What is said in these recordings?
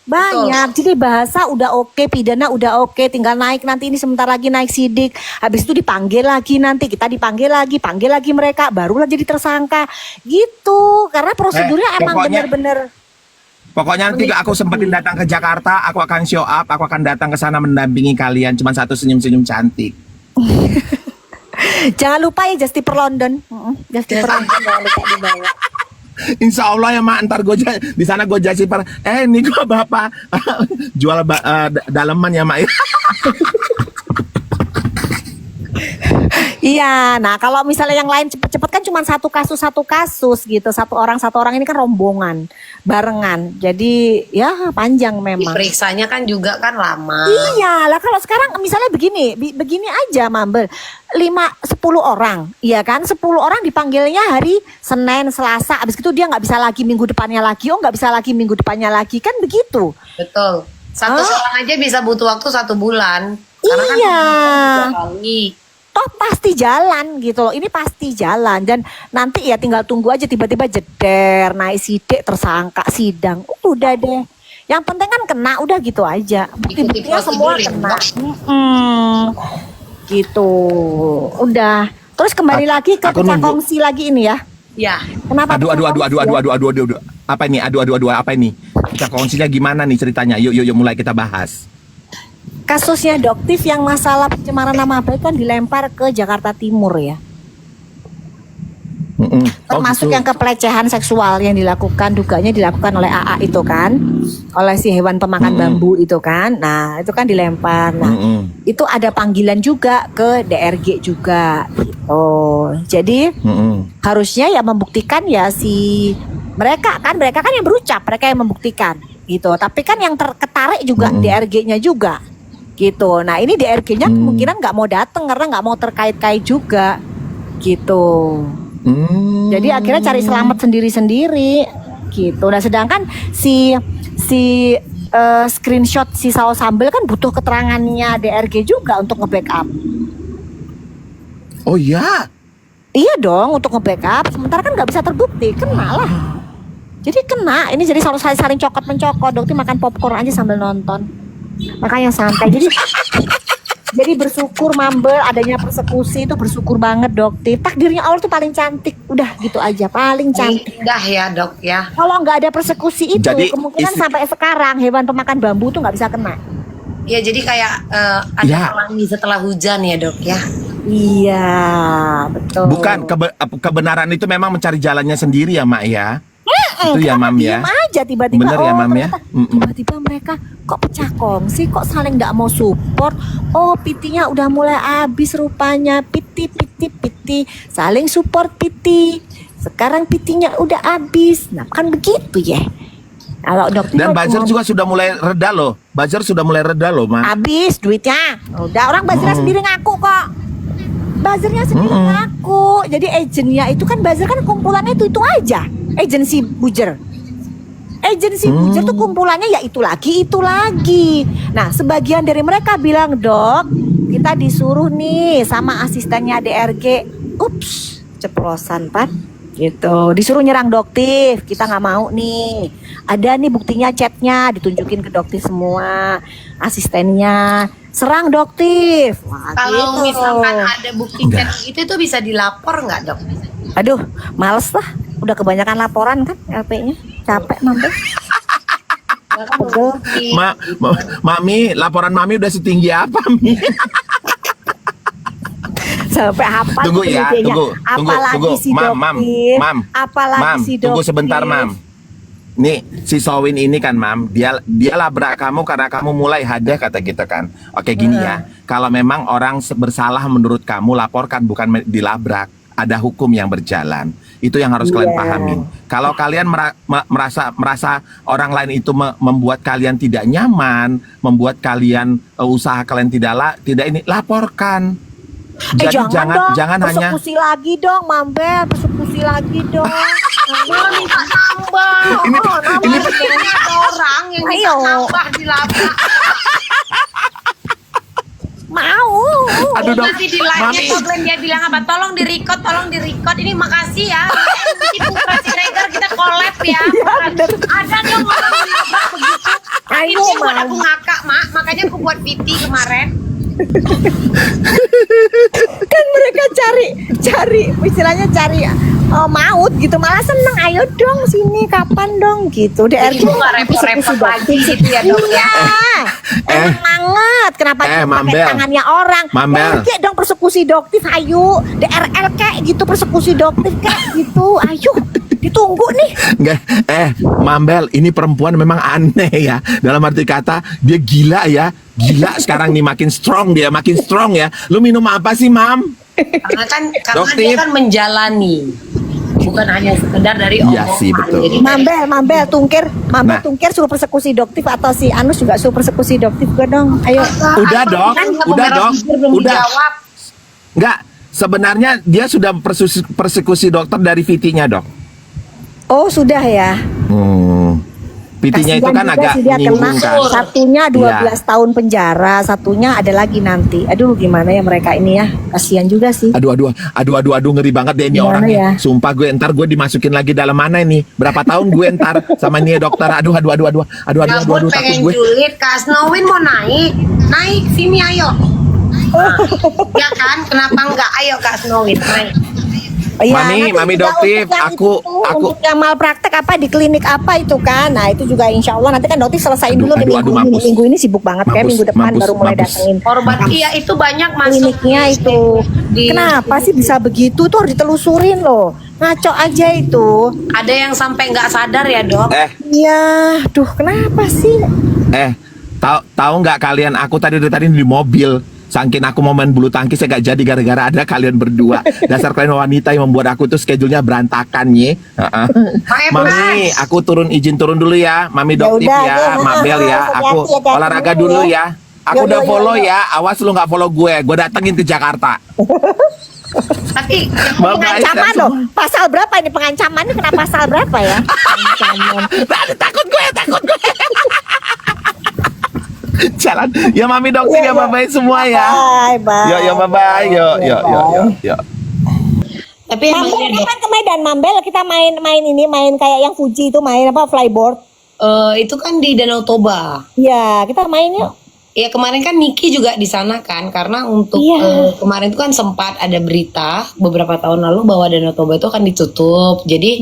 Banyak. Jadi bahasa udah oke, pidana udah oke, tinggal naik nanti ini sebentar lagi naik sidik. Habis itu dipanggil lagi nanti, kita dipanggil lagi, panggil lagi mereka, barulah jadi tersangka. Gitu. Karena prosedurnya emang bener-bener. Pokoknya nanti aku sempetin datang ke Jakarta, aku akan show up, aku akan datang ke sana mendampingi kalian. Cuma satu senyum-senyum cantik. Jangan lupa ya Justiper London. Justiper London jangan lupa dibawa. Insya Allah ya mak, ntar gue di sana gue jadi ini gue bapak jual daleman ya mak. Iya, nah kalau misalnya yang lain cepet-cepet kan cuma satu kasus gitu, satu orang ini kan rombongan, barengan, jadi ya panjang memang. Periksanya kan juga kan lama. Iya lah, kalau sekarang misalnya begini aja Mambel, 5-10 orang, iya kan, 10 orang dipanggilnya hari Senin, Selasa, abis itu dia nggak bisa lagi minggu depannya lagi, nggak bisa lagi minggu depannya lagi, kan begitu. Betul. Satu orang aja bisa butuh waktu 1 bulan. Karena iya. Kan Toh pasti jalan gitu loh, ini pasti jalan dan nanti ya tinggal tunggu aja tiba-tiba jeder, naik sidik, tersangka, sidang, udah deh. Yang penting kan kena, udah gitu aja. Bukti-buktinya semua kena. Gitu, udah. Terus kembali lagi ke pecah kongsi lagi ini ya. Ya. Kenapa? Aduh. Apa ini? Apa ini? Pecah kongsinya gimana nih ceritanya? Yuk mulai kita bahas. Kasusnya Doktif yang masalah pencemaran nama baik kan dilempar ke Jakarta Timur ya. Termasuk yang kepelecehan seksual yang dilakukan, duganya dilakukan oleh AA itu kan, oleh si hewan pemakan bambu itu kan. Nah itu kan dilempar. Nah itu ada panggilan juga ke DRG juga. Oh jadi harusnya ya membuktikan ya si mereka kan yang berucap, mereka yang membuktikan gitu. Tapi kan yang terketarik juga DRG-nya juga. Gitu. Nah ini DRG-nya kemungkinan nggak mau datang karena nggak mau terkait-kait juga, gitu. Jadi akhirnya cari selamat sendiri-sendiri, gitu. Nah sedangkan si screenshot si saus sambel kan butuh keterangannya DRG juga untuk nge-backup. Oh iya? Iya dong untuk nge-backup. Sementara kan nggak bisa terbukti, kena lah. Jadi kena. Ini jadi saling cokot-mencokot. Dokter makan popcorn aja sambil nonton. Makanya santai. Jadi bersyukur Mambel adanya persekusi itu, bersyukur banget Dokter. Takdirnya Allah tuh paling cantik. Udah gitu aja, paling cantik. Indah ya Dok ya. Kalau nggak ada persekusi itu, jadi, kemungkinan sampai sekarang hewan pemakan bambu tuh nggak bisa kena. Ya jadi kayak ada pelangi setelah hujan ya Dok ya. Iya betul. Bukan kebenaran itu memang mencari jalannya sendiri ya mak ya. Itu ya mam ya. Diem aja tiba-tiba. Bener ya mam ya. Tiba-tiba mereka kok pecah kongsi, kok saling nggak mau support. Oh pitinya udah mulai habis rupanya. Piti saling support piti. Sekarang pitinya udah habis. Nah kan begitu ya. Kalau Dokter dan buzzer juga sudah mulai reda loh. Buzzer sudah mulai reda loh mak. Habis duitnya. Udah orang buzzernya sendiri ngaku kok. Buzzernya sendiri ngaku. Jadi agennya itu kan buzzer kan kumpulannya itu aja. Agensi buzzer. Agensi buzzer tuh kumpulannya ya itu lagi. Nah sebagian dari mereka bilang Dok, kita disuruh nih sama asistennya DRG. Ups, ceplosan Pat. Gitu, disuruh nyerang Doktif, kita nggak mau nih. Ada nih buktinya, chatnya ditunjukin ke Doktif semua, asistennya serang Doktif. Wah, kalau gitu. misalkan ada bukti chat itu tuh bisa dilapor nggak Dok? Aduh, males lah, udah kebanyakan laporan kan LP-nya, capek Mambel. Mami, laporan Mami udah setinggi apa Mi? Sampai hafal. Tunggu ya, tunggu. Si Mam, tunggu sebentar Mam. Nih, si Sowin ini kan Mam, dia labrak kamu karena kamu mulai hadiah kata kita kan. Oke gini ya, kalau memang orang bersalah menurut kamu laporkan bukan dilabrak. Ada hukum yang berjalan. Itu yang harus kalian pahamin. Kalau kalian merasa orang lain itu membuat kalian tidak nyaman, membuat kalian usaha kalian tidak ini, laporkan. Jadi jangan hanya persekusi lagi dong, Mambel, persekusi lagi dong. Minta nambah. Ini ada orang yang minta nambah di labrak. Mau. Aduh dong. Masih di live-nya Glenn dia bilang apa? Tolong di record. Ini makasih ya. Nanti Putra Siregar kita collab ya. Ada dong orang yang labrak begitu. buat aku ngakak, Mak. Makanya aku buat VT kemarin. Kan mereka cari istilahnya cari maut gitu, malah seneng, ayo dong sini kapan dong gitu. Jadi itu nggak repot-repot lagi gitu ya dok ya. Enak banget. Kenapa pakai Mambel. tangannya orang? Mambel. Kayak dong persekusi doktif, ayo DRL kayak gitu, persekusi doktif kayak gitu, ayo ditunggu nih. Nggak, Mambel, ini perempuan memang aneh ya. Dalam arti kata, dia gila ya. Gila sekarang nih, makin strong ya. Lu minum apa sih, Mam? Karena Doktif. dia kan menjalani, bukan hanya sekedar dari Iya omongan. sih, betul. Jadi Mambel tungkir Nah. suruh persekusi doktif, atau si Anus juga suruh persekusi doktif gue dong, ayo. Udah dong, udah dong, udah. Jawab. Enggak, sebenarnya dia sudah persekusi dokter dari VT-nya, Dok. Oh sudah ya. PT-nya itu Kasihan kan juga agak sih dia kena. menyinggung kan. Satunya 12 Iya. tahun penjara, satunya ada lagi nanti. Aduh gimana ya mereka ini ya, kasihan juga sih. Aduh, ngeri banget deh ini Gimana orangnya. ya? Sumpah gue dimasukin lagi dalam mana ini? Berapa tahun gue ntar sama nih dokter? Aduh, Gabut takut pengen gue. julid, Kak Snowin mau naik sini ayo. Nah, ya kan, kenapa enggak? Ayo Kak Snowin naik. Iya, Mami nanti juga doktif, untuk yang aku- untuk yang malpraktek apa di klinik apa itu kan. Nah itu juga insya Allah nanti kan dokter selesaiin dulu nih minggu ini. mampus. Minggu ini sibuk banget, kayak minggu depan baru mulai datengin Korban iya itu banyak masuk kliniknya itu. Kenapa sih bisa begitu? Tuh harus ditelusurin loh. Ngaco aja itu. Ada yang sampai nggak sadar ya dok. Iya, duh kenapa sih? Tahu nggak kalian? Aku tadi di mobil. Saking aku mau main bulu tangkis saya gak jadi gara-gara ada kalian berdua. Dasar kalian wanita yang membuat aku tuh schedule-nya berantakan ye. Mami, aku izin turun dulu ya. Mami doktif udah, ya, aja. Mabel ya. Aku Hati-hati olahraga dulu dulu ya. ya. Aku Yo, udah yo, yo, follow yo. ya. Awas lu nggak follow gue. Gue datengin ke Jakarta. Tapi Bye-bye, Pengancaman semua. loh. Pasal berapa ini pengancaman ini? Kena pasal berapa ya? Pengancaman. takut gue. Jalan. Ya Mami doktif ya, bye-bye semua ya. Bye. Yo bye-bye. Yo. tapi emang Mambel ya, dok, kapan ke Medan Mambel kita main kayak yang Fuji itu, main apa flyboard. itu kan di Danau Toba. Ya kita main yuk. Ya kemarin kan Niki juga di sana kan, karena untuk Iya. kemarin itu kan sempat ada berita beberapa tahun lalu bahwa Danau Toba itu akan ditutup. Jadi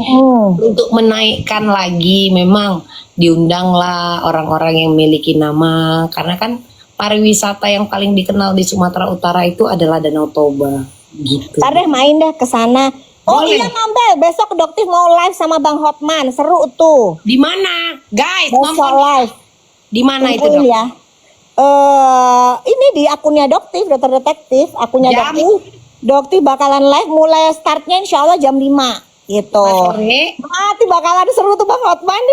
untuk menaikkan lagi memang diundanglah orang-orang yang memiliki nama, karena kan pariwisata yang paling dikenal di Sumatera Utara itu adalah Danau Toba gitu. Ntar deh main deh ke sana. Oh Boleh. iya Mambel, besok Doktif mau live sama Bang Hotman, seru tuh. Di mana? Guys, Besok nonton live. di mana itu, Kumpulin Dok? ya. Ini di akunnya Doktif, Dokter Detektif, akunnya Jam? Doktif bakalan live mulai startnya insya Allah jam 5 gitu. Sore. Nanti bakalan seru tuh Bang Hotman.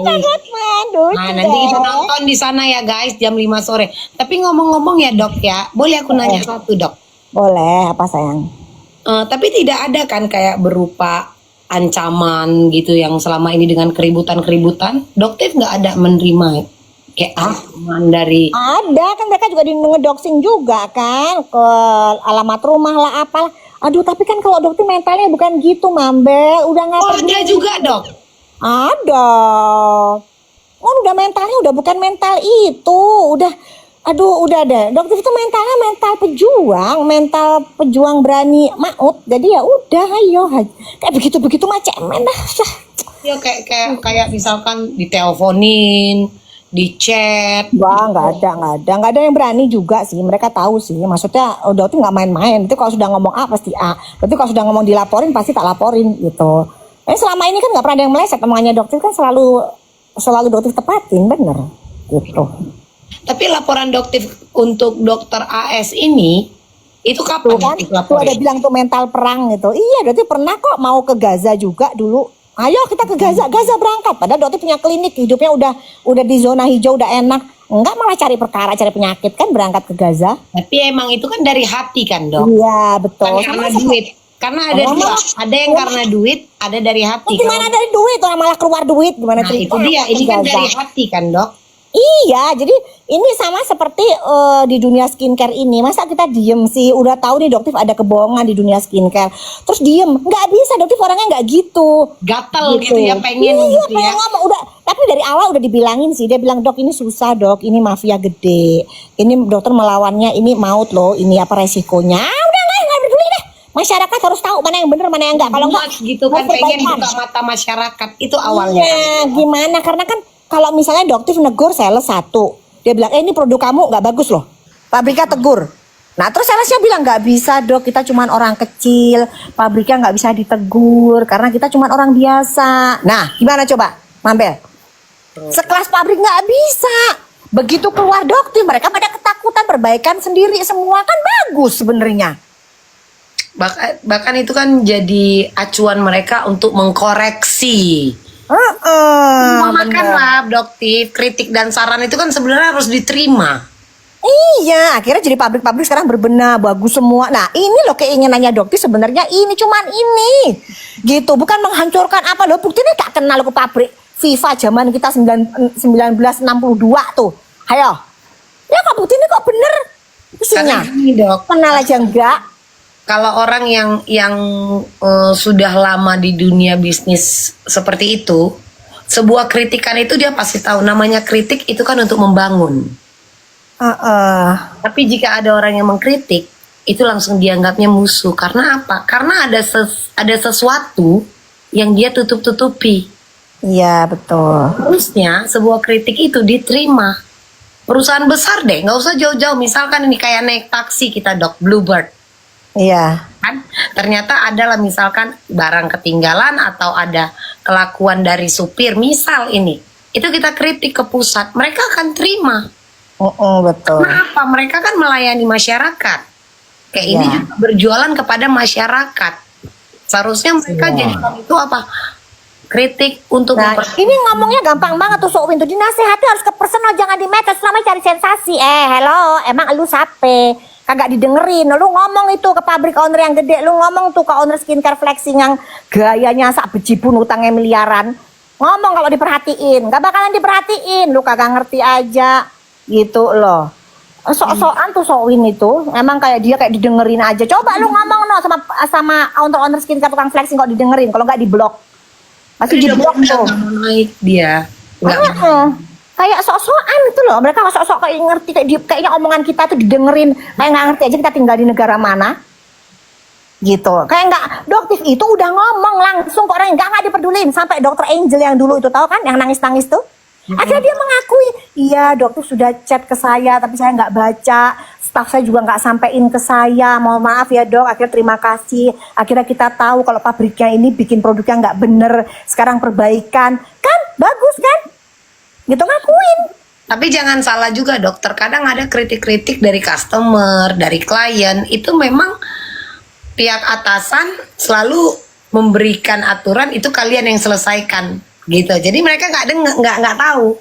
Bang Hotman, lucu Nah, nanti kita deh. nonton di sana ya guys, jam 5 sore. Tapi ngomong-ngomong ya dok ya, boleh aku nanya satu dok? Boleh, apa sayang? Tapi tidak ada kan kayak berupa ancaman gitu yang selama ini dengan keributan-keributan, dokter nggak ada menerima kayak ancaman dari... Ada kan, mereka juga di ngedoxing juga kan, ke alamat rumah lah apalah. Aduh tapi kan kalau dokter mentalnya bukan gitu Mambel, udah nggak Oh ada juga dok? Ada. Oh udah mentalnya udah bukan mental itu, udah deh. Dokter itu mentalnya mental pejuang berani maut. Jadi ya udah, ayo kayak begitu mah cemen dah. Ya kayak misalkan diteleponin, di chat. Wah nggak ada yang berani juga sih. Mereka tahu sih. Maksudnya dokter nggak main-main. Itu kalau sudah ngomong A pasti A. Tapi kalau sudah ngomong dilaporin pasti tak laporin gitu. Selama ini kan nggak pernah ada yang meleset. Omongannya dokter kan selalu dokter tepatin, bener gitu. Tapi laporan dokter untuk dokter AS ini itu Tuh kapan kan, dokter tuh ada laporin? bilang tuh mental perang gitu. Iya, dokter pernah kok mau ke Gaza juga dulu. Ayo kita ke Gaza berangkat. Padahal dokter punya klinik, hidupnya udah di zona hijau, udah enak. Enggak malah cari perkara, cari penyakit kan berangkat ke Gaza. Tapi emang itu kan dari hati kan dok? Iya betul. Kan karena duit. Karena ada dua, ada yang karena duit, ada dari hati. Gimana dari duit, orang malah keluar duit gimana Nah cerita? itu dia, ini kan dari hati kan dok? Iya, jadi ini sama seperti di dunia skincare ini. Masa kita diem sih? Udah tahu nih dokter ada kebohongan di dunia skincare. Terus diem, nggak bisa. Dokter orangnya nggak gitu. Gatel gitu ya, pengen Iya, gitu pengen ya. ngomong. Udah, tapi dari awal udah dibilangin sih. Dia bilang, dok ini susah dok, ini mafia gede. Ini dokter melawannya, ini maut loh. Ini apa resikonya? Udah nggak peduli deh. Masyarakat harus tahu mana yang bener, mana yang enggak. Kalau enggak, Gitu kan, pengen buka mata masyarakat. Itu awalnya. Iya, gimana? Karena kan kalau misalnya dokter negur sales satu, dia bilang, ini produk kamu nggak bagus loh. Pabriknya tegur. Nah terus salesnya bilang nggak bisa dok, kita cuman orang kecil, pabriknya nggak bisa ditegur karena kita cuman orang biasa. Nah gimana coba, Mambel? Sekelas pabrik nggak bisa. Begitu keluar dokter, mereka pada ketakutan, perbaikan sendiri semua kan bagus sebenarnya. Bahkan itu kan jadi acuan mereka untuk mengkoreksi. Makanlah dokter, kritik dan saran itu kan sebenarnya harus diterima. Iya, akhirnya jadi pabrik-pabrik sekarang berbenah, bagus semua. Nah, ini loh keinginannya dokter sebenarnya ini cuman ini. Gitu, bukan menghancurkan apa loh. Buktinya gak kenal ke pabrik FIFA zaman kita 1962 tuh. Ayo. Ya kok buktinya kok bener isinya. Karena gini, Dok. Kenal aja enggak. Kalau orang yang sudah lama di dunia bisnis seperti itu, sebuah kritikan itu dia pasti tahu. Namanya kritik itu kan untuk membangun. Tapi jika ada orang yang mengkritik, itu langsung dianggapnya musuh. Karena apa? Karena ada sesuatu yang dia tutup-tutupi. Iya betul. Harusnya sebuah kritik itu diterima. Perusahaan besar deh, nggak usah jauh-jauh. Misalkan ini kayak naik taksi kita dok, Bluebird. Iya. Kan ternyata adalah misalkan barang ketinggalan atau ada kelakuan dari supir. Misal ini, itu kita kritik ke pusat, mereka akan terima. Betul. Kenapa? Mereka kan melayani masyarakat. Kayak ini juga berjualan kepada masyarakat. Seharusnya mereka jadikan itu apa? Kritik untuk ini ngomongnya gampang banget tuh Sok Win tuh, dinasehati harus ke personal, jangan di medsos, selama cari sensasi. Hello, emang lu sape? Kagak didengerin. Lu ngomong itu ke pabrik owner yang gede, lu ngomong tuh ke owner skincare flexing yang gayanya sak bejibun, utangnya miliaran. Ngomong kalau diperhatiin, gak bakalan diperhatiin. Lu kagak ngerti aja gitu loh. Sok-sokan tuh Sok Win itu emang kayak dia kayak didengerin aja. Coba lu ngomong no sama owner skincare tukang flexing kok didengerin, kalau nggak diblok. Masih di blok tuh. Naik dia. Kayak sok-sokan itu loh. Mereka sok-sok kayak ngerti, kayaknya omongan kita tuh didengerin. Kayak nggak ngerti aja kita tinggal di negara mana. Gitu. Kayak nggak, dokter itu udah ngomong langsung ke orang yang nggak dipedulin. Sampai dokter Angel yang dulu itu tahu kan, yang nangis-nangis tuh. Akhirnya dia mengakui, iya dokter sudah chat ke saya tapi saya nggak baca, staf saya juga nggak sampein ke saya, mohon maaf ya dok, akhirnya terima kasih, akhirnya kita tahu kalau pabriknya ini bikin produknya nggak bener, sekarang perbaikan, kan bagus kan, gitu ngakuin. Tapi jangan salah juga dokter, kadang ada kritik-kritik dari customer, dari klien, itu memang pihak atasan selalu memberikan aturan, itu kalian yang selesaikan. Gitu, jadi mereka nggak tahu.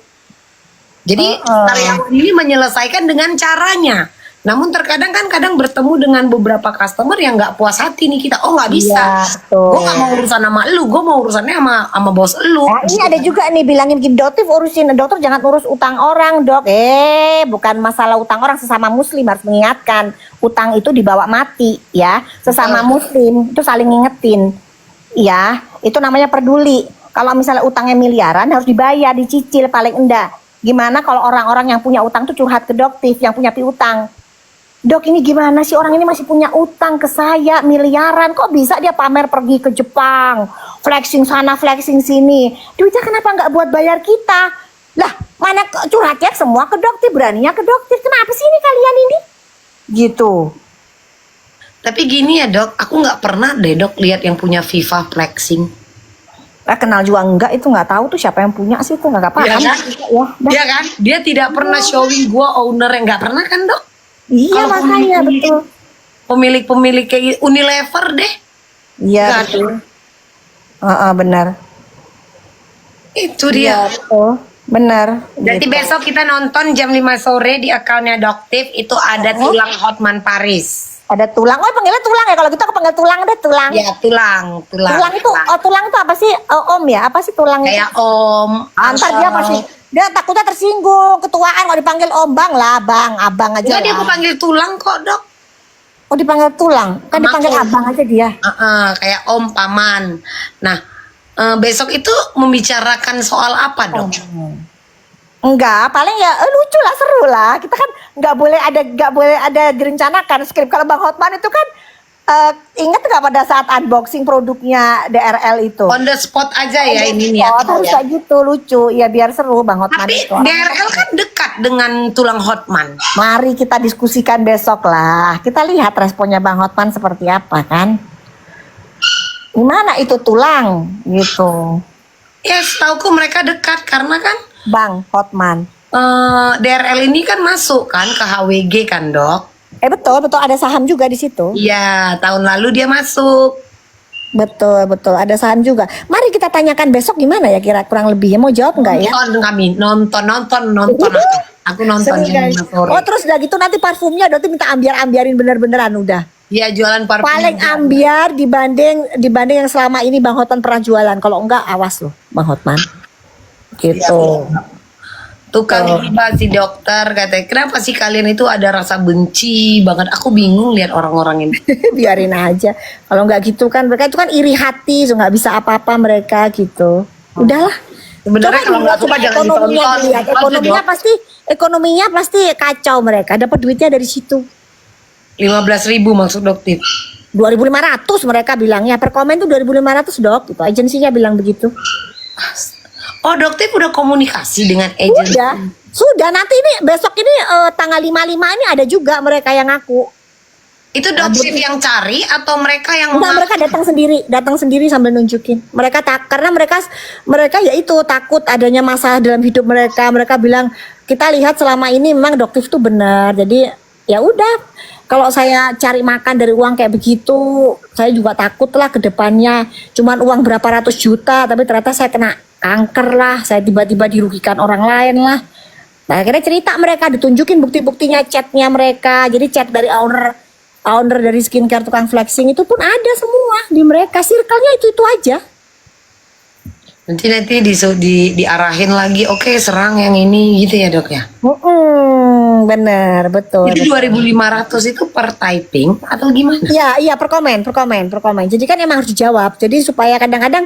Jadi karyawan ini menyelesaikan dengan caranya. Namun terkadang kan bertemu dengan beberapa customer yang nggak puas hati nih kita. Oh nggak bisa, gue nggak mau urusan sama lu, gue mau urusannya sama bos lu. Nah, ini ada juga nih bilangin gini, dokter urusin, dokter jangan urus utang orang dok. Bukan masalah utang orang, sesama muslim harus mengingatkan. Utang itu dibawa mati ya, sesama muslim itu saling ngingetin. Ya, itu namanya peduli. Kalau misalnya utangnya miliaran harus dibayar, dicicil paling enggak. Gimana kalau orang-orang yang punya utang tuh curhat ke dokter yang punya piutang. Dok ini gimana sih, orang ini masih punya utang ke saya miliaran, kok bisa dia pamer pergi ke Jepang, flexing sana flexing sini, duitnya kenapa nggak buat bayar kita? Lah mana curhatnya semua ke dokter, beraninya ke dokter, kenapa sih ini kalian ini? Gitu. Tapi gini ya dok, aku nggak pernah deh dok lihat yang punya FIFA flexing. Kenal juga enggak, itu nggak tahu tuh siapa yang punya sih, itu nggak paham. Iya kan? Dia tidak pernah showing gua owner yang nggak pernah kan dok? Iya makanya betul. Pemilik kayak Unilever deh. Iya betul. Benar. Itu dia. Betul. Benar. Jadi besok kita nonton jam 5 sore di akunnya Doktif, itu ada tulang Hotman Paris. Ada tulang, panggilnya tulang ya, kalau gitu aku panggil tulang deh, tulang. Ya tulang. Tulang itu, tulang itu apa sih, om ya, apa sih tulangnya? Kayak om. Antar dia Dia takutnya tersinggung, ketuaan kalau dipanggil Bang lah, Bang, Abang aja. Enggak, dia lah. aku panggil tulang kok, Dok. Oh dipanggil tulang, kan dipanggil Maklum. Abang aja dia. Kayak Om, Paman. Nah, besok itu membicarakan soal apa, Dok? Enggak, paling ya lucu lah, seru lah. Kita kan nggak boleh ada direncanakan skrip. Kalau Bang Hotman itu kan ingat nggak pada saat unboxing produknya DRL itu? On the spot aja ya ini Oh, niatnya harus ya. kayak gitu, lucu. Ya biar seru Bang Hotman Tapi itu. DRL kan dekat dengan tulang Hotman. Mari kita diskusikan besok lah. Kita lihat responnya Bang Hotman seperti apa kan. Gimana itu tulang gitu. Ya, setauku mereka dekat karena kan Bang Hotman. DRL ini kan masuk kan ke HWG kan, Dok? Betul ada saham juga di situ. Iya, tahun lalu dia masuk. Betul ada saham juga. Mari kita tanyakan besok gimana ya kira kurang lebih. Mau jawab nggak ya? Nonton aku nonton Seru, jam guys. 5 sore. Oh terus udah gitu nanti parfumnya Doti minta ambiarin bener-beneran udah. Iya, jualan parfum. Paling ambiar dibanding yang selama ini Bang Hotman pernah jualan. Kalau enggak awas loh Bang Hotman. Gitu. Tukang iba si dokter katanya, kenapa sih kalian itu ada rasa benci banget? Aku bingung lihat orang-orang ini. Biarin aja. Kalau nggak gitu kan mereka itu kan iri hati, so nggak bisa apa-apa mereka gitu. Udahlah. Sebenarnya kalau nggak suka jangan ditonton. Dilihat. Ekonominya pasti kacau mereka. Dapat duitnya dari situ. 15.000 maksud dokter. 2.500 mereka bilangnya per komen tuh 2.500 Dok. Itu agensinya bilang begitu. Oh, dokter udah komunikasi dengan agensi. Sudah nanti ini besok ini tanggal 55 ini ada juga mereka yang ngaku. Itu dokter yang cari atau mereka yang Enggak, mereka datang sendiri sambil nunjukin. Karena mereka ya itu takut adanya masalah dalam hidup mereka. Mereka bilang kita lihat selama ini memang dokter itu benar. Jadi ya udah, kalau saya cari makan dari uang kayak begitu, saya juga takut lah ke depannya. Cuman uang berapa ratus juta, tapi ternyata saya kena kanker lah. Saya tiba-tiba dirugikan orang lain lah. Nah, akhirnya cerita mereka, ditunjukin bukti-buktinya, chatnya mereka. Jadi chat dari owner dari skincare tukang flexing itu pun ada semua di mereka. Circle-nya itu aja. nanti diarahin lagi, oke, serang yang ini gitu ya, Dok ya. Bener, betul. Itu 2.500 itu per typing atau gimana? Iya, per komen. Jadi kan emang harus dijawab. Jadi supaya kadang-kadang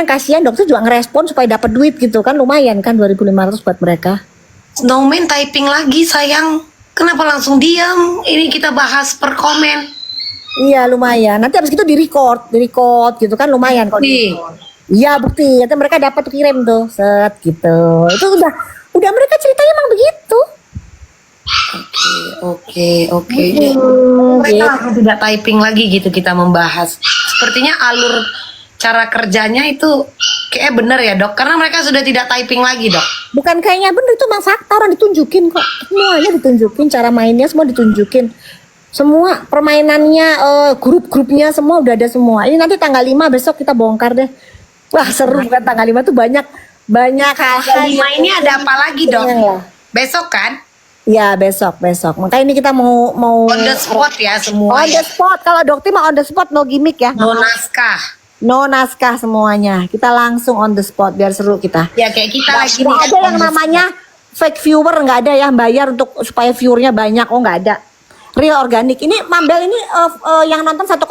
kasihan dokter juga ngerespon supaya dapat duit gitu kan, lumayan kan 2.500 buat mereka. Snowman typing lagi sayang. Kenapa langsung diam? Ini kita bahas per komen. Iya, lumayan. Nanti habis itu di-record gitu kan, lumayan kok. Iya, bukti. Nanti mereka dapat tuh, kirim tuh, set gitu. Itu udah mereka ceritanya emang begitu. Oke. Mereka langsung tidak typing lagi gitu kita membahas. Sepertinya alur cara kerjanya itu kayak bener ya, Dok, karena mereka sudah tidak typing lagi, Dok. Bukan kayaknya bener, itu emang fakta, orang ditunjukin kok. Semuanya ditunjukin, cara mainnya semua ditunjukin. Semua permainannya, grup-grupnya semua udah ada semua. Ini nanti tanggal 5 besok kita bongkar deh. Wah, seru kan tanggal 5 tuh banyak hal-hal. Ini ada apa lagi, Dok? Besok kan? Ya, besok. Makanya ini kita mau On the spot ya semua. On the spot. Kalau dokter mah on the spot, no gimmick ya. No naskah. No naskah semuanya. Kita langsung on the spot biar seru kita. Ya kayak kita lagi Nggak ada yang namanya fake viewer, nggak ada ya, bayar untuk supaya viewernya banyak. Oh, nggak ada. Real organik. Ini Mambel ini yang nonton 1,2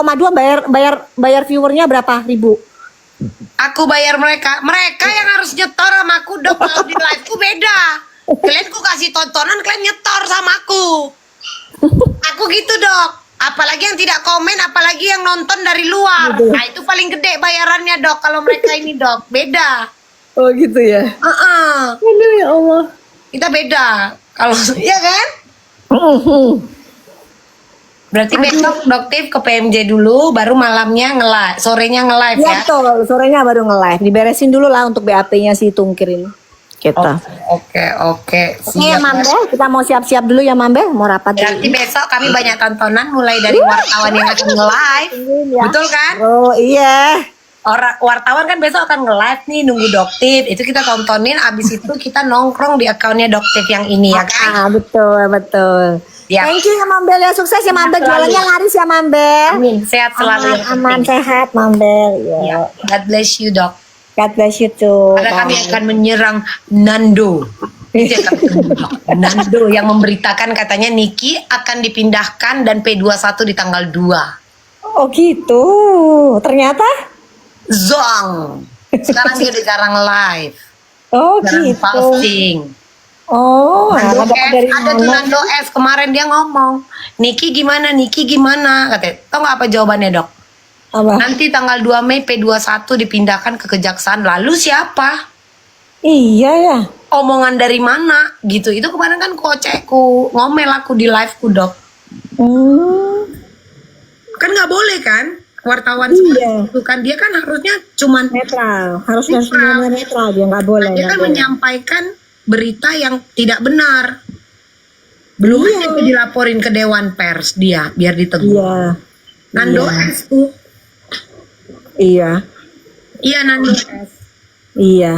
bayar viewernya berapa ribu? Aku bayar mereka yang harus nyetor sama aku, Dok. Kalau di live ku beda. Kalian ku kasih tontonan, kalian nyetor sama aku. Aku gitu, Dok. Apalagi yang tidak komen, apalagi yang nonton dari luar. Nah, itu paling gede bayarannya, Dok. Kalau mereka ini, Dok, beda. Oh gitu ya. Aduh ya Allah. Kita beda. Kalau ya kan? Berarti besok Doktif ke PMJ dulu, baru malamnya nge-live, sorenya nge-live ya? Betul, sorenya baru nge-live. Diberesin dulu lah untuk BAP-nya si Tungkir ini. Kita. Oke. Ya Mambel, kita mau siap-siap dulu ya Mambel, mau rapat dulu. Berarti besok kami banyak tontonan mulai dari wartawan yang akan nge-live. Betul kan? Oh iya. Wartawan kan besok akan nge-live nih, nunggu Doktif. Itu kita tontonin, abis itu kita nongkrong di akunnya Doktif yang ini ya kan? Betul. Ya. Thank you ya Mambel ya, sukses ya Mambel, jualannya laris ya Mambel. Amin, sehat selalu. Aman sehat Mambel. Ya. God bless you, Dok. God bless you too. Karena kami akan menyerang Nando. Itu yang kami tunggu, Dok. Nando yang memberitakan katanya Niki akan dipindahkan dan P21 di tanggal 2. Oh gitu. Ternyata? Zong. Sekarang dia sekarang live. Oh Sekarang gitu. posting. Oh, Nando ada S, dari ada tuh mana? Nando S kemarin dia ngomong, Niki gimana, Niki gimana, katanya. Tau gak apa jawabannya, Dok? Apa? Nanti tanggal 2 Mei P21 dipindahkan ke Kejaksaan. Lalu siapa? Iya ya. Omongan dari mana? Gitu. Itu kemarin kan kocekku ngomel aku di live-ku, Dok. Kan nggak boleh kan? Wartawan seperti itu kan. Dia kan harusnya cuman Netral. Harusnya semuanya netral. Dia nggak boleh. dia kan menyampaikan berita yang tidak benar. Belum aja dia dilaporin ke Dewan Pers dia biar ditegur. Iya. Nando S tuh. Iya. Iya Nando S. Iya.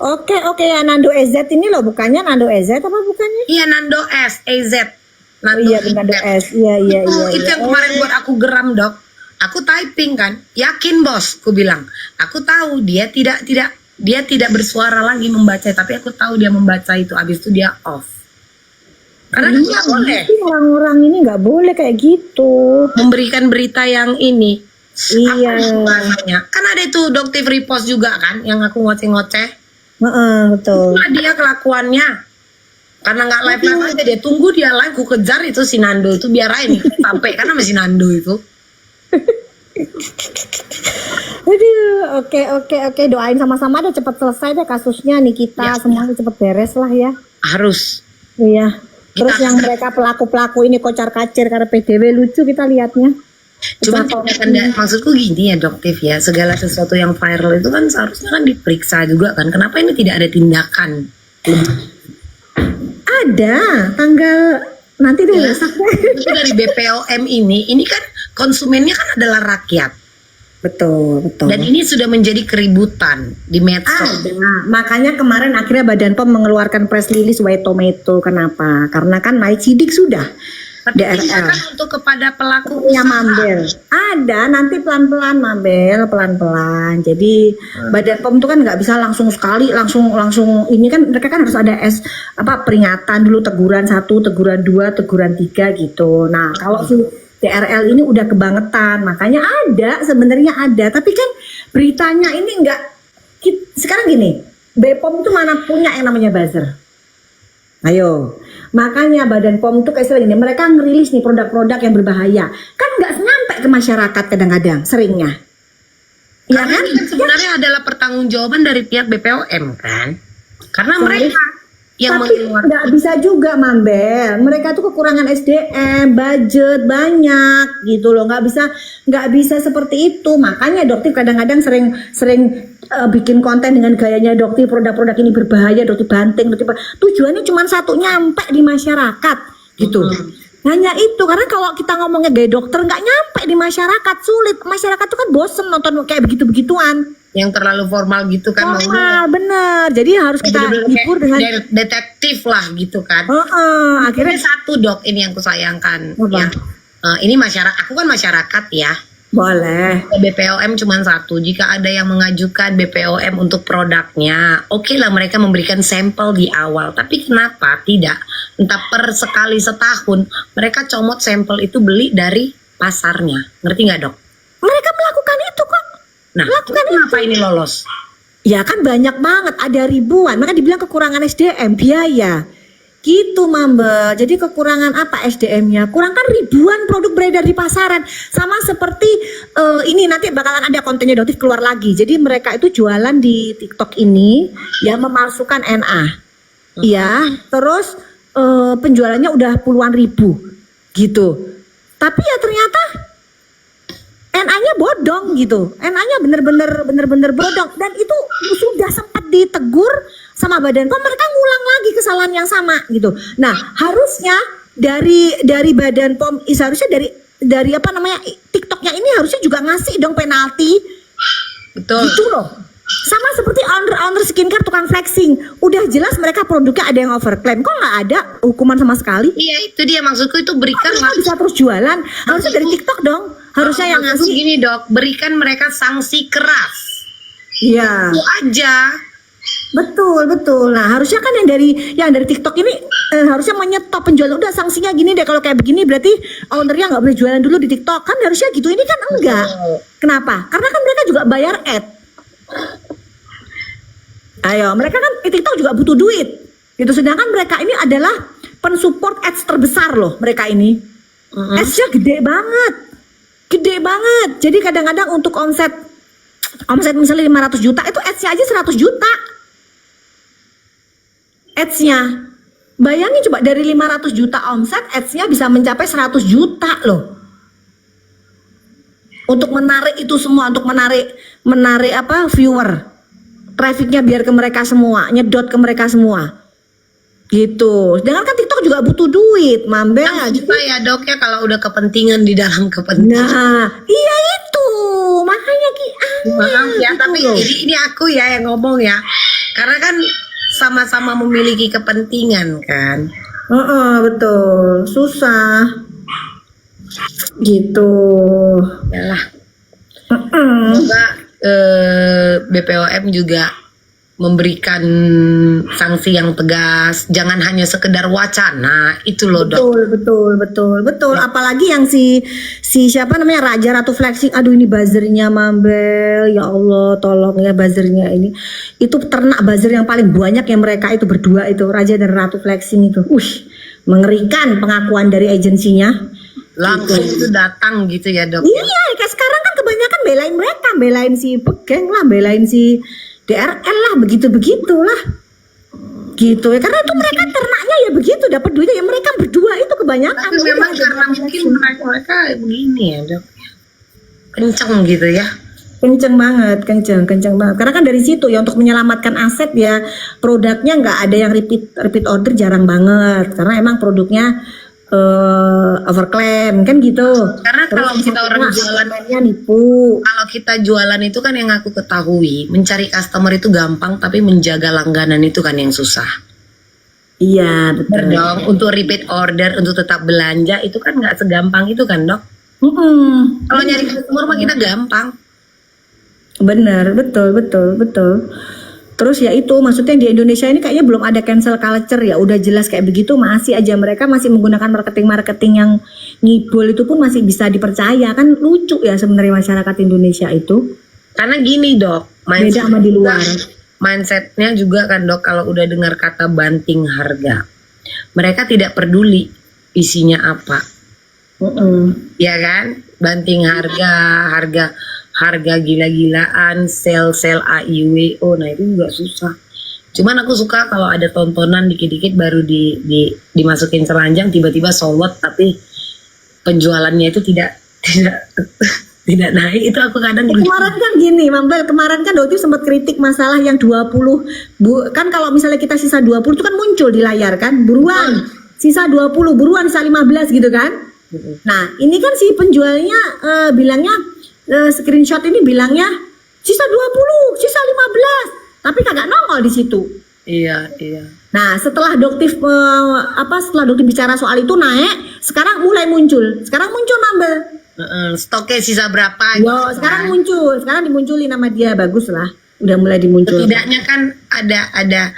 Oke ya Nando EZ ini loh, bukannya Nando EZ apa bukannya? Iya Nando S, EZ. Iya Nando S. Iya. Itu yang kemarin buat aku geram, Dok. Aku typing kan, yakin bos, aku bilang. Aku tahu dia tidak bersuara lagi membaca, tapi aku tahu dia membaca itu. Abis itu dia off. Karena nggak boleh. Orang-orang ini nggak boleh kayak gitu. Memberikan berita yang ini. Iya. Apa bahasanya? Kan ada itu Doktif repost juga kan, yang aku ngoceh-ngoceh. Betul. Itulah dia kelakuannya. Karena nggak live aja dia tunggu dia live, ku kejar itu si Nando itu biar aja nih sampai karena masih Nando itu. Aduh, oke, doain sama-sama deh cepet selesai deh kasusnya Nikita, semuanya cepet beres lah ya. Harus. Iya. Terus yang mereka pelaku-pelaku ini kocar-kacir karena PDW lucu kita lihatnya. Cuman maksudku gini ya Doktif ya, segala sesuatu yang viral itu kan seharusnya kan diperiksa juga kan. Kenapa ini tidak ada tindakan? Ada tanggal nanti deh Ya, itu dari BPOM ini kan konsumennya kan adalah rakyat. Betul. Dan ini sudah menjadi keributan di medsos. Makanya kemarin akhirnya Badan POM mengeluarkan press release White Tomato. Kenapa? Karena kan naik sidik sudah. Tapi DRL. tindakan untuk kepada pelaku Ya Mambel. Ada nanti pelan-pelan Mambel, pelan-pelan. Jadi Badan POM itu kan nggak bisa langsung sekali langsung ini kan mereka kan harus ada peringatan dulu, teguran 1, teguran 2, teguran 3 gitu. Nah, kalau si DRL ini udah kebangetan, makanya sebenarnya ada, tapi kan beritanya ini enggak. Sekarang gini, BPOM itu mana punya yang namanya buzzer? Ayo, makanya Badan POM itu kayak sering ini, mereka ngerilis nih produk-produk yang berbahaya, kan nggak nyampe ke masyarakat kadang-kadang, seringnya. Ya kan? Ini kan sebenarnya adalah pertanggungjawaban dari pihak BPOM kan, karena mereka yang tapi nggak bisa juga Mambel, mereka tuh kekurangan SDM, budget banyak gitu loh, nggak bisa seperti itu. Makanya Doktif kadang-kadang sering bikin konten dengan gayanya Doktif, produk-produk ini berbahaya, Doktif banting, tujuannya cuma satu, nyampe di masyarakat gitu. Hanya itu, karena kalau kita ngomongnya gaya dokter nggak nyampe di masyarakat, sulit. Masyarakat tuh kan bosen nonton kayak begitu-begituan. Yang terlalu formal gitu kan. Formal, bener. Jadi harus kita hibur dengan detektif lah gitu kan. Akhirnya satu Dok, ini yang kusayangkan. Apa? Yang, ini masyarakat, aku kan masyarakat ya. boleh. BPOM cuma satu. Jika ada yang mengajukan BPOM untuk produknya, oke lah mereka memberikan sampel di awal. Tapi kenapa tidak? Entah per sekali setahun mereka comot sampel itu beli dari pasarnya. Ngerti nggak Dok? Mereka melakukan itu kok. Nah, kenapa ini lolos? Ya kan banyak banget, ada ribuan. Maka dibilang kekurangan SDM, biaya. Gitu Mambel. Jadi kekurangan apa SDM-nya? Kurang kan ribuan produk beredar di pasaran. Sama seperti ini nanti bakalan ada kontennya Doktif keluar lagi. Jadi mereka itu jualan di TikTok ini ya memalsukan NA. Iya, terus penjualannya udah puluhan ribu gitu. Tapi ya ternyata NA-nya bodong gitu. NA-nya bener-bener bodong, dan itu sudah sempat ditegur sama Badan POM, mereka ngulang lagi kesalahan yang sama gitu. Nah, harusnya dari Badan POM, harusnya dari apa namanya TikToknya ini harusnya juga ngasih dong penalti. Betul. Gitu loh. Sama seperti owner skincare tukang flexing. Udah jelas mereka produknya ada yang overclaim. Kok nggak ada hukuman sama sekali? Iya, itu dia maksudku, itu berikan lah. Bisa terus jualan. Harusnya dari TikTok dong. Harusnya yang ngasih. Gini Dok, berikan mereka sanksi keras. Iya. Itu aja. Betul, betul. Nah, harusnya kan yang dari TikTok ini harusnya menyetop penjualan. Udah sanksinya gini deh, kalau kayak begini berarti ownernya nggak boleh jualan dulu di TikTok. Kan harusnya gitu. Ini kan enggak. Kenapa? Karena kan mereka juga bayar ad. Ayo, mereka kan TikTok juga butuh duit. Gitu. Sedangkan mereka ini adalah pensupport ads terbesar loh, mereka ini. Ads-nya gede banget. Gede banget. Jadi kadang-kadang untuk omset misalnya 500 juta, itu ads-nya aja 100 juta. Ads-nya. Bayangin coba dari 500 juta omset, ads-nya bisa mencapai 100 juta loh. Untuk menarik itu semua, untuk menarik apa? Viewer. Trafficnya biar ke mereka semua, nyedot ke mereka semua. Gitu. Sedangkan kan TikTok juga butuh duit, Mambel. Kita ya dok ya kalau udah kepentingan di dalam kepentingan. Nah, iya itu. Makanya Maaf ya, gitu tapi loh. ini aku ya yang ngomong ya. Karena kan sama-sama memiliki kepentingan kan. Betul. Susah. Gitu. Yalah. Semoga BPOM juga memberikan sanksi yang tegas, jangan hanya sekedar wacana. Itu loh dok. Betul. Apalagi yang si siapa namanya Raja Ratu Flexing. Aduh, ini buzzernya Mambel. Ya Allah, tolong ya buzzernya ini. Itu ternak buzzer yang paling banyak yang mereka itu berdua itu, Raja dan Ratu Flexing itu. Mengerikan pengakuan dari agensinya. Langsung itu datang gitu ya dok. Iya, kayak sekarang kan kebanyakan belain mereka, belain si Pegeng lah, belain si DRL lah, begitulah. Gitu ya, karena itu mereka ternaknya ya begitu, dapat duitnya ya mereka berdua itu kebanyakan. Tapi memang karena mungkin mereka begini ya dok, kenceng gitu ya. Kenceng banget. Karena kan dari situ ya untuk menyelamatkan aset ya, produknya nggak ada yang repeat order, jarang banget. Karena emang produknya overclaim kan gitu. Karena kalau kita orang jualan nipu. Kalau kita jualan itu kan yang aku ketahui, mencari customer itu gampang, tapi menjaga langganan itu kan yang susah. Iya, betul. Dong, untuk repeat order, untuk tetap belanja itu kan nggak segampang itu kan dok. Kalau nyari customer mah kita gampang. Bener, betul. Terus ya itu maksudnya di Indonesia ini kayaknya belum ada cancel culture ya, udah jelas kayak begitu masih aja mereka masih menggunakan marketing yang ngibul, itu pun masih bisa dipercaya. Kan lucu ya sebenarnya masyarakat Indonesia itu. Karena gini dok, beda sama di luar. Mindsetnya juga kan dok, kalau udah dengar kata banting harga, mereka tidak peduli isinya apa. Ya kan, banting harga gila-gilaan, sel AIWO, nah itu juga susah. Cuman aku suka kalau ada tontonan dikit-dikit baru dimasukin keranjang, tiba-tiba solot tapi penjualannya itu tidak naik. Itu aku kadang kemarin kan gini Mambel, kemarin kan Doti sempat kritik masalah yang 20 kan kalau misalnya kita sisa 20 itu kan muncul di layar kan, buruan sisa 20, buruan sisa 15 gitu kan. Nah ini kan si penjualnya bilangnya screenshot ini bilangnya sisa 20, sisa 15, tapi kagak nongol di situ. Iya. Nah setelah Doktif setelah Doktif bicara soal itu naik, sekarang mulai muncul. Sekarang muncul Mambel. Stoknya sisa berapa? Yo, sekarang muncul, sekarang dimunculin nama dia, bagus lah, udah mulai dimuncul. Setidaknya kan ada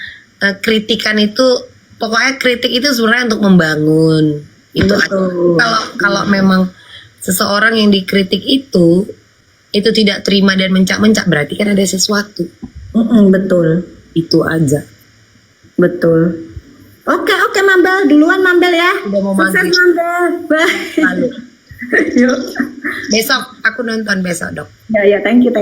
kritikan itu, pokoknya kritik itu sebenarnya untuk membangun. Itu kalau memang seseorang yang dikritik itu tidak terima dan mencak-mencak, berarti kan ada sesuatu. Betul. Itu aja. Betul. Oke Mambel, duluan Mambel ya. Udah mau sukses maghrib. Mambel. Bye. Lalu. Yuk. Besok aku nonton besok dok. Ya, thank you.